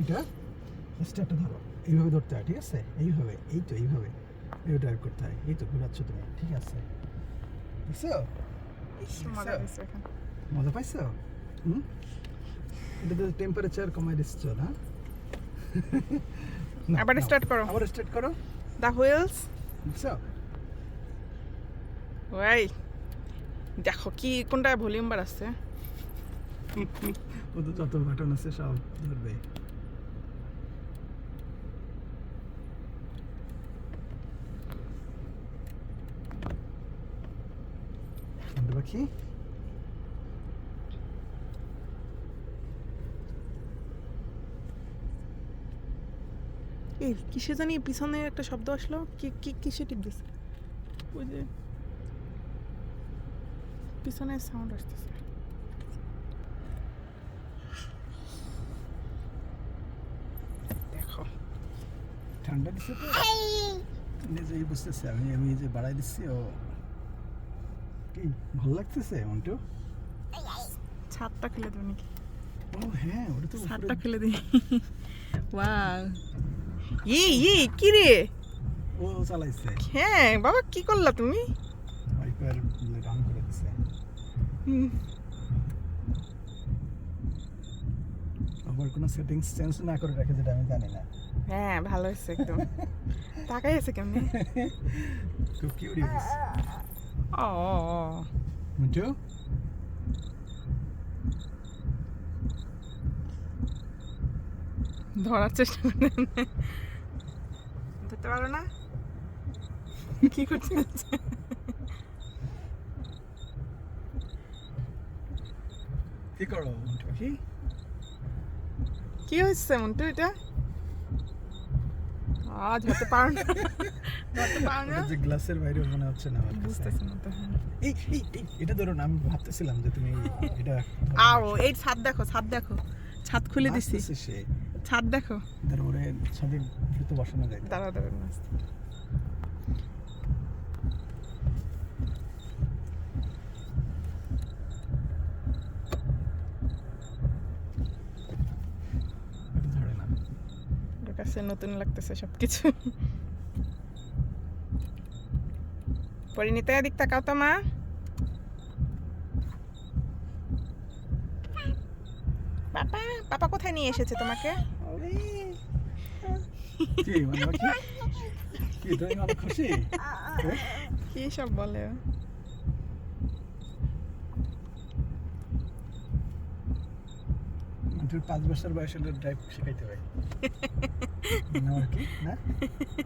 এটা স্টার্টটা ধরো, এইভাবে ধরতে হয়, ঠিক আছে? এইভাবে, এই তো এইভাবে ড্রাইভ করতে হয়। এই তো ঘোরাচ্ছ তুমি, ঠিক আছে? বুঝছো? ইস, মজা হয়েছে এখন। মজা পাইছো? হুম, এটা তো টেম্পারেচার কমাই দিচ্ছ না? না, আবার নাও। স্টার্ট করো। আবার স্টার্ট করো। The wheels. বুঝছো? ওই দেখো কি কোনটা ভলিউম বাড়াচ্ছে। ও তো যত বাটন আছে সব ধরবে। শুনতে পাখি, এই কিসে জানি পিছনে একটা শব্দ আসলো, কি কি কিসে টিপ দিছে? ওই যে পিছনে সাউন্ড আসতেছে। দেখো ঠান্ডা দিচ্ছে তো নিজেই বুঝতেছে। আমি আমি এই যে বাড়াই দিচ্ছি, ও কি ভালো লাগতেছে মন্টু? ছাদটা খুলে দেবো নাকি? ও হ্যাঁ, ওটা তো ছাদটা খুলে দিই। ওয়াও, এই কি রে? ও চালাইছে, হ্যাঁ বাবা, কি করলা তুমি? ওয়াইপার অন করে দিছে। হুম, আবার কোনো সেটিংস চেঞ্জ না করে রাখে, যেটা আমি জানি না। হ্যাঁ ভালো হয়েছে একদম। তাকাই আছে কেমনি? খুব কিউরিয়াস ও মন্টু। ধরার চেষ্টা করে, ধরতে পারো না? কি করতে হচ্ছে? কি করো মন্টু পাখি? কি হচ্ছে মন্টু এটা? ধরতে পারো না, ধরতে পারো না? ওটা যে গ্লাসের বাইরে মনে হচ্ছে না আমার কাছে। বুঝতেছি না তো। হ্যাঁ। এই এটা ধরো না, আমি ভাবতেছিলাম যে তুমি এটা আও, এই ছাদ দেখো, ছাদ দেখো, ছাদ খুলে দিছি। নাচতেছে সে, ছাদ দেখো। তারপরে ছাদে দ্রুত বসানো যায়। দাঁড়াও দাঁড়াও নাচতে। এটা ধরে না। ওর কাছে নতুন লাগতেছে সবকিছু। পরিণীতা এদিক তাকাও তো মা। পাপা, পাপা কোথায় নিয়ে এসেছে তোমাকে? আরে কি মানে পাখি, কি তুমি অনেক খুশি? হ্যাঁ? কি সব বলে ও? মন্টুর 5 বছর বয়সে ড্রাইভ শেখাইতে হয় না আর কি, না?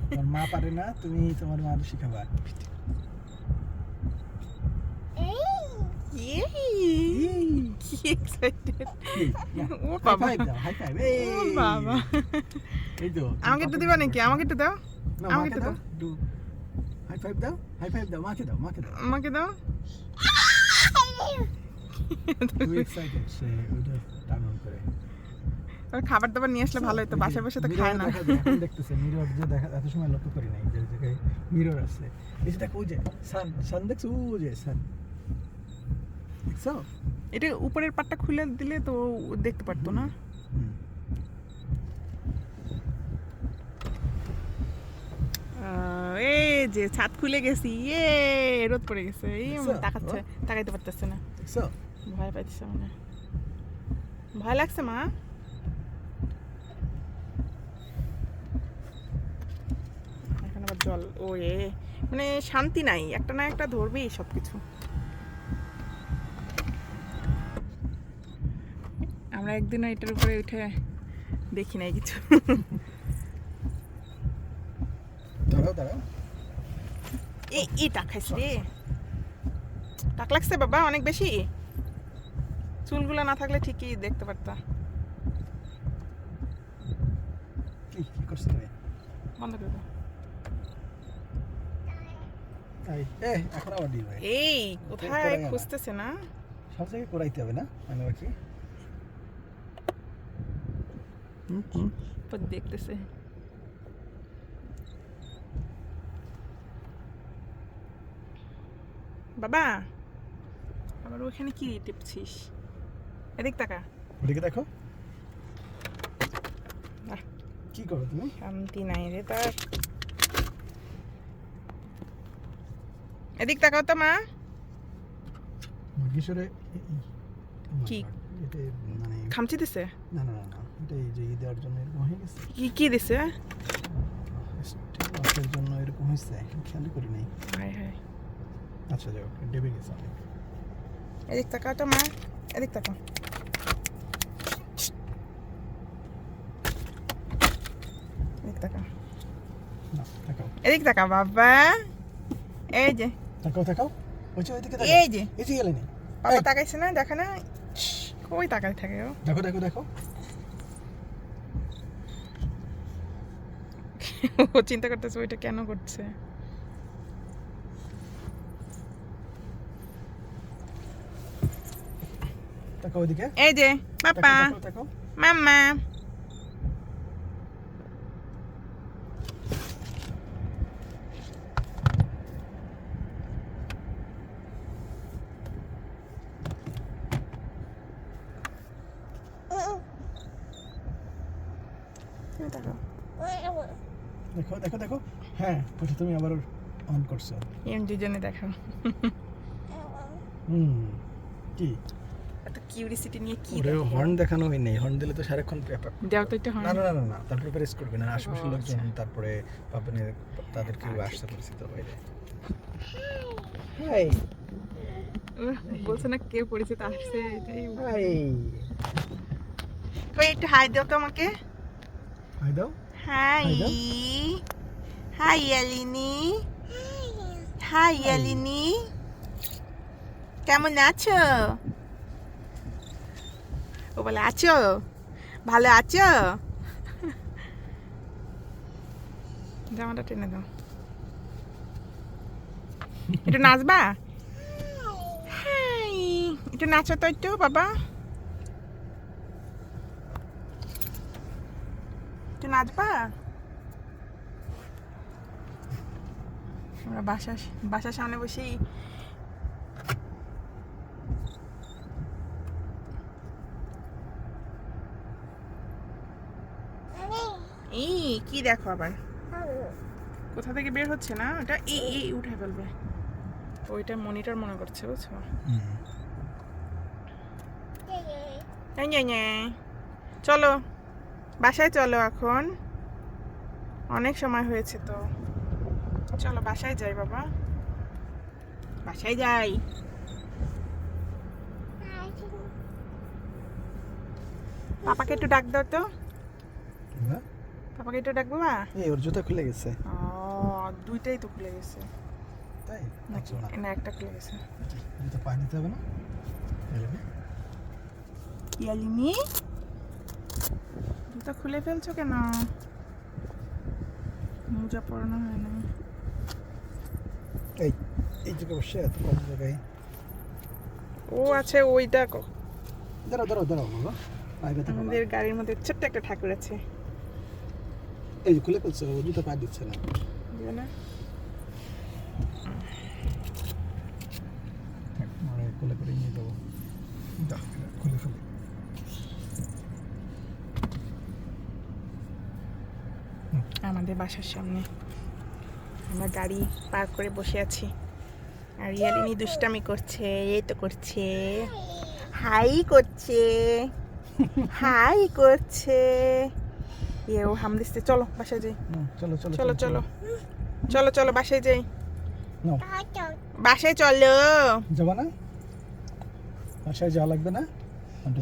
তোমার মা পারে না, তুমি তোমার মা শিখাবা। এই, কি এক্সাইটেড! ও হাই বাবা, ফাইভ দাও, হাই ফাইভ। ও বাবা। এই তো আমাকে একটু দিবা নাকি? আমাকে একটু দাও, না, আমাকে মাকে একটু দাও, দাও, একটু হাই ফাইভ দাও, হাই ফাইভ দাও, মাকে দাও, মাকে দাও। আমাকে দাও। খুবই এক্সাইটেড সে, ওটা টার্ন অন করে। আর খাবার দাবার নিয়ে আসলে ভালো হতো, বাসায় বসে তো খায় না। এখন দেখতেছে মিরর, যে দেখা এত সময় লক্ষ্য করি নাই যে ওই জায়গায় মিরর আছে। এই যে দেখো, ওই যে সান, সান দেখছো, ওই যে সান দেখছো? এটা উপরের পাটটা খুলে দিলে তো ও দেখতে পারতো না। হুম। এই যে ছাদ খুলে গেছি, রোদ পড়ে গেছে। এই দেখছো? তাকাচ্ছে, তাকাইতে পারতেছে না, দেখছো? ভয় পাইতেছে মানে। ভয় লাগছে মা? এখন আবার জল, ও মানে শান্তি নাই, একটা না একটা ধরবেই সবকিছু। আমরা একদিনও এটার উপরে উঠে দেখি নাই কিছু। দাঁড়াও দাঁড়াও, এই টাক খাইছে রে। টাক লাগছে বাবা অনেক বেশি। চুলগুলো না থাকলে ঠিকই দেখতে পারতা। কি কি করছো তুমি? বন্ধ করে দাও। এখন আবার ডিল ভাই, এই কোথায় করাই না। খুঁজতেছে না? সব জায়গায় করাইতে হবে না মানে বাকি। হুম। দেখতেছে। বাবা, আবার ওখানে কি টিপছিস? এদিক তাকা। ওদিকে দেখো। কি করো তুমি? শান্তি নাই রে তার। এদিক তাকাও তো মা। মুরগিশরে কি? এটা মানে খামচি দিছে? না না না না, এটা এই যে ঈদের জন্য এরকম হয়ে গেছে। কি কি দিছে? স্টেপের জন্য এরকম হয়েছে, খেয়াল করি নাই। হায় হায়। আচ্ছা যাও, ডেবে গেছে অনেক। এদিক তাকাও তো মা, এদিক তাকাও। এদিক তাকাও, না তাকাও এদিক তাকাও বাবা। এই যে, তাকাও তাকাও, ওই যে ওইদিকে তাকাও। এই যে এই যে গেলে নি, পাপা তাকাইছে না, দেখে না? কই তাকাই থাকে ও? দেখো দেখো দেখো। ও চিন্তা করতেছে ওইটা কেন করছে। তাকাও ওইদিকে, এই যে পাপা, তাকাও তাকাও। মাম্মা। তুমি তাকাও। দেখো দেখো দেখো, হ্যাঁ ওটা তুমি আবার অন করছো। এম দুজনে দেখাও। কি এত কিউরিসিটি নিয়ে কি ওরে দেখো? হর্ন দেখানো হয় নাই, হর্ন দিলে তো সারাক্ষণ পেপার। দাও তো একটু হয় না না না না না, তারপরে প্রেস করবে না, আশেপাশের ও, লোকজন আচ্ছা। তারপরে পাবেন তাদেরকে আসতে পরিচিত বাইরে। হাই বলছে না কে পরিচিত আসছে, এটাই। হাই কই একটু হাই দাও তো আমাকে। হাই দাও। হাই হাই দাও। হাই এলিনি, হাই এলিনি, কেমন আছো? ও বলে আছো, ভালো আছো? জামাটা টেনে দাও। একটু নাচবা? হাই, একটু নাচো তো একটু বাবা, একটু নাচবা? আমরা বাসার সামনে বসেই এই কি দেখো আবার কোথা থেকে বের হচ্ছে না ওটা, এই উঠে ফেলবে। ওইটা মনিটর মনে করছে, বুঝছো? এই নে, নে। চলো বাসায় চলো, এখন অনেক সময় হয়েছে তো। চলো বাসায় যাই বাবা, বাসায় যাই। পাপাকে একটু ডাক দাও তো, পাপাকে একটু ডাক বাবা। এই ওর জুতা খুলে গেছে। ও, দুইটাই তো খুলে গেছে তাই নাকি? আচ্ছা, না না, একটা খুলে গেছে। জুতা পায়ে দিতে হবে না? এলেবে? ইয়ালিনি, জুতা খুলে ফেলছো কেন? মোজা পরানো হয় না। এই এই জায়গায় বসে এত কম জায়গায়। ও আছে ওইটা দাঁড়াও দাঁড়াও দাঁড়াও বাবা, পায়ে ব্যথা পাবা। আমাদের গাড়ির মধ্যে ছোট্ট একটা ঠাকুর আছে। এই যে খুলে ফেলছে, ও জুতা পায়ে দিচ্ছে না। দিও না? মানে খুলে করে নিয়ে যাবো। দাও, খুলে ফেলে। আমাদের বাসার সামনে আমরা গাড়ি পার্ক করে বসে আছি, আর ইয়ালিনি দুষ্টামি করছে, এই তো করছে, হাই করছে, হাই করছে। এও হাম দিচ্ছে। চলো বাসায় যাই, চলো চলো চলো চলো চলো চলো বাসায় যাই, নাও, বাসায় চলো। যাবা না? বাসায় যাওয়া লাগবে না?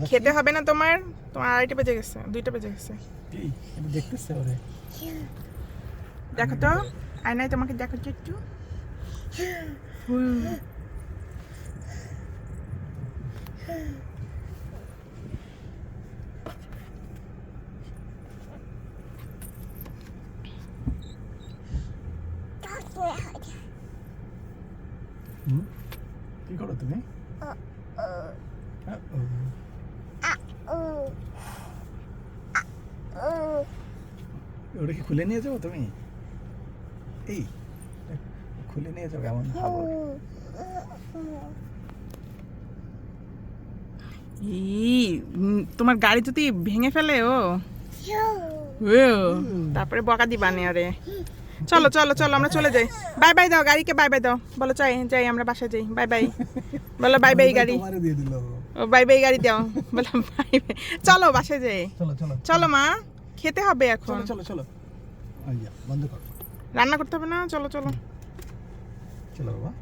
খেতে হবে না তোমার? তোমার 2:30 বেজে গেছে, 2টা বেজে গেছে। কি এটা দেখতেছে ওরে? দেখো তো আয়নায় তোমাকে দেখো তো একটু। কি করো তুমি? ওটা কি খুলে নিয়ে যাবো তুমি? এই খুলে নিয়ে যাবে এমন ভাবো? তোমার গাড়ি যদি ভেঙে ফেলে ও। তারপরে বকা দিবা নে আরে চলো চলো চলো আমরা চলে যাই বাই বাই দাও গাড়িকে বাই বাই দাও বলো চাই যাই আমরা বাসা যাই বাই বাই বলো বাই বাই গাড়ি তোমারে দিয়ে দিল ও বাই বাই গাড়ি দাও বলো বাই বাই চলো বাসা যাই চলো চলো চলো মা খেতে হবে এখন চলো চলো চলো আইয়া বন্ধ করো রান্না করতে হবে না চলো চলো চলো বাবা